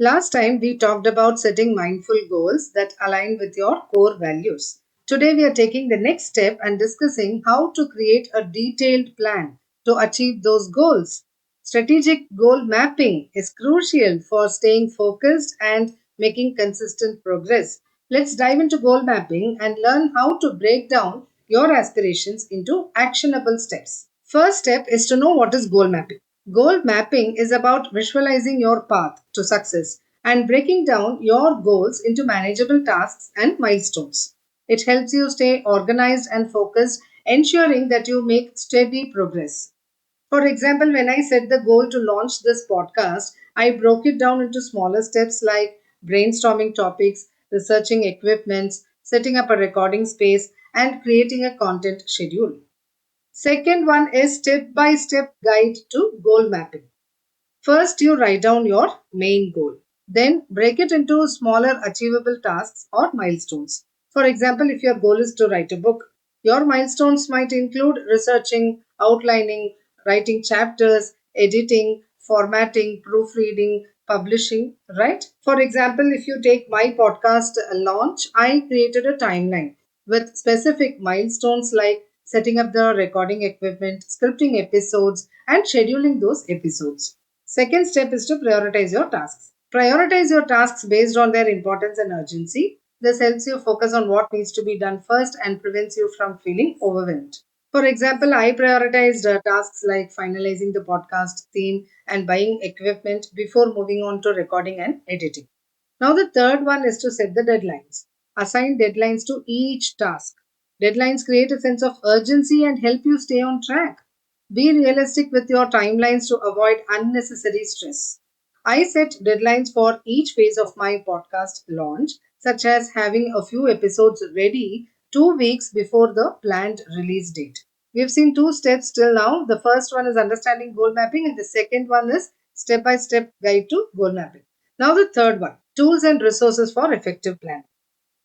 Last time we talked about setting mindful goals that align with your core values. Today we are taking the next step and discussing how to create a detailed plan to achieve those goals. Strategic goal mapping is crucial for staying focused and making consistent progress. Let's dive into goal mapping and learn how to break down your aspirations into actionable steps. First step is to know what is goal mapping. Goal mapping is about visualizing your path to success and breaking down your goals into manageable tasks and milestones. It helps you stay organized and focused, ensuring that you make steady progress. For example, when I set the goal to launch this podcast, I broke it down into smaller steps like brainstorming topics, researching equipments, setting up a recording space, and creating a content schedule. Second one is step by step guide to goal mapping. First, you write down your main goal. Then, break it into smaller achievable tasks or milestones. For example, if your goal is to write a book, your milestones might include researching, outlining, writing chapters, editing, formatting, proofreading, publishing, right? For example, if you take my podcast launch, I created a timeline with specific milestones like setting up the recording equipment, scripting episodes, and scheduling those episodes. Second step is to prioritize your tasks. Prioritize your tasks based on their importance and urgency. This helps you focus on what needs to be done first and prevents you from feeling overwhelmed. For example, I prioritized tasks like finalizing the podcast theme and buying equipment before moving on to recording and editing. Now, the third one is to set the deadlines. Assign deadlines to each task. Deadlines create a sense of urgency and help you stay on track. Be realistic with your timelines to avoid unnecessary stress. I set deadlines for each phase of my podcast launch, such as having a few episodes ready 2 weeks before the planned release date. We've seen two steps till now. The first one is understanding goal mapping, and the second one is step by step guide to goal mapping. Now, the third one, tools and resources for effective planning.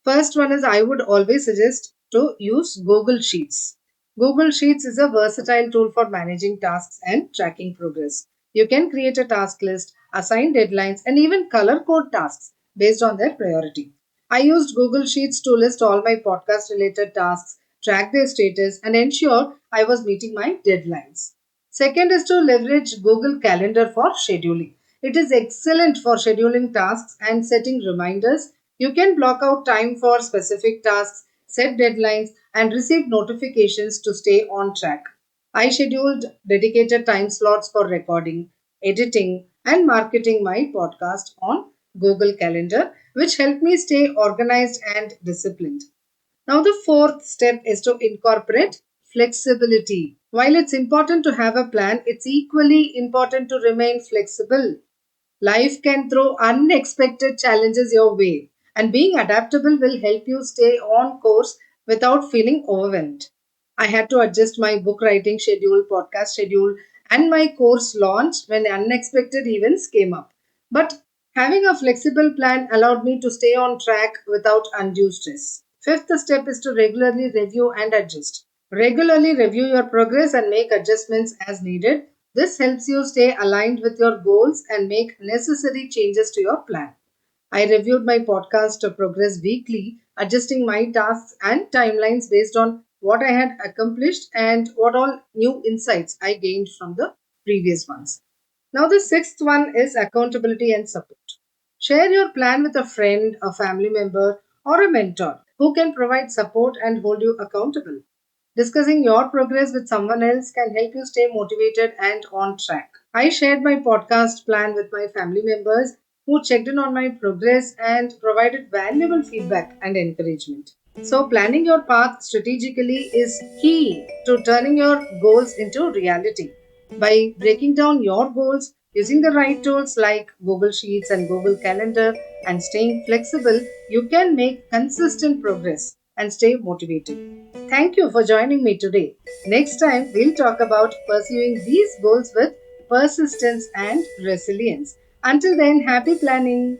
First one is I would always suggest to use Google Sheets. Google Sheets is a versatile tool for managing tasks and tracking progress. You can create a task list, assign deadlines, and even color code tasks based on their priority. I used Google Sheets to list all my podcast related tasks, track their status, and ensure I was meeting my deadlines. Second is to leverage Google Calendar for scheduling. It is excellent for scheduling tasks and setting reminders. You can block out time for specific tasks, set deadlines, and receive notifications to stay on track. I scheduled dedicated time slots for recording, editing, and marketing my podcast on Google Calendar, which helped me stay organized and disciplined. Now, the fourth step is to incorporate flexibility. While it's important to have a plan, it's equally important to remain flexible. Life can throw unexpected challenges your way, and being adaptable will help you stay on course without feeling overwhelmed. I had to adjust my book writing schedule, podcast schedule, and my course launch when unexpected events came up. But having a flexible plan allowed me to stay on track without undue stress. Fifth step is to regularly review and adjust. Regularly review your progress and make adjustments as needed. This helps you stay aligned with your goals and make necessary changes to your plan. I reviewed my podcast progress weekly, adjusting my tasks and timelines based on what I had accomplished and what all new insights I gained from the previous ones. Now, the sixth one is accountability and support. Share your plan with a friend, a family member, or a mentor who can provide support and hold you accountable. Discussing your progress with someone else can help you stay motivated and on track. I shared my podcast plan with my family members who checked in on my progress and provided valuable feedback and encouragement. So, planning your path strategically is key to turning your goals into reality. By breaking down your goals, using the right tools like Google Sheets and Google Calendar, and staying flexible, you can make consistent progress and stay motivated. Thank you for joining me today. Next time, we'll talk about pursuing these goals with persistence and resilience. Until then, happy planning.